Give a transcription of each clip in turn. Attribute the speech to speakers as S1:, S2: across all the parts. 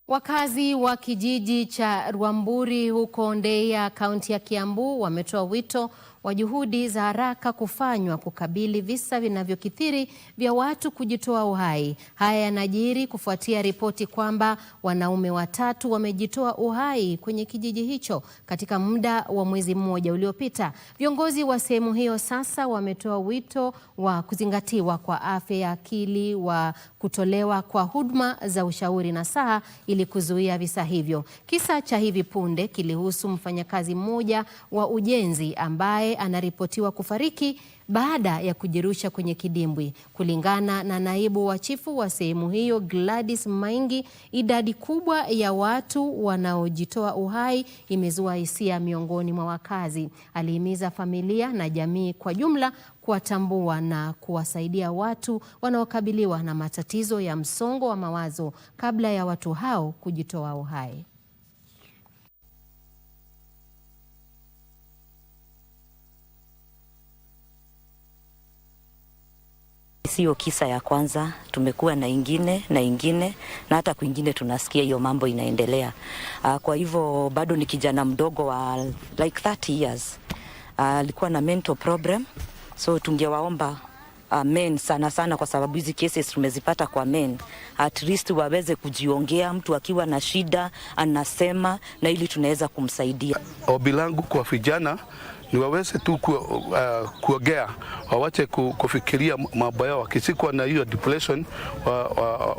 S1: Wakazi wa kijiji cha Rwamburi huko Ndeia, kaunti ya Kiambu wametoa wito wa juhudi za haraka kufanywa kukabili visa vinavyokithiri vya watu kujitoa uhai. Haya yanajiri kufuatia ripoti kwamba wanaume watatu wamejitoa uhai kwenye kijiji hicho katika muda wa mwezi mmoja uliopita. Viongozi wa sehemu hiyo sasa wametoa wito wa kuzingatiwa kwa afya ya akili, wa kutolewa kwa huduma za ushauri nasaha ili kuzuia visa hivyo. Kisa cha hivi punde kilihusu mfanyakazi mmoja wa ujenzi ambaye anaripotiwa kufariki baada ya kujirusha kwenye kidimbwi. Kulingana na naibu wa chifu wa sehemu hiyo Gladys Maingi, idadi kubwa ya watu wanaojitoa uhai imezua hisia miongoni mwa wakazi. Alihimiza familia na jamii kwa jumla kuwatambua na kuwasaidia watu wanaokabiliwa na matatizo ya msongo wa mawazo kabla ya watu hao kujitoa uhai.
S2: Sio kisa ya kwanza, tumekuwa na ingine na hata kwingine tunasikia hiyo mambo inaendelea. Kwa hivyo bado ni kijana mdogo wa like 30 years. Alikuwa na mental problem, so tungewaomba men sana kwa sababu hizi cases tumezipata kwa men, at least waweze kujiongea. Mtu akiwa na shida anasema, na ili tunaweza kumsaidia.
S3: Ombi langu kwa vijana ni waweze tu kuongea, wawache kufikiria mambo yao. Wakishikwa na hiyo depression,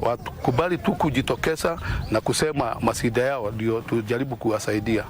S3: wakubali tu kujitokeza na kusema masida yao, ndio tujaribu kuwasaidia.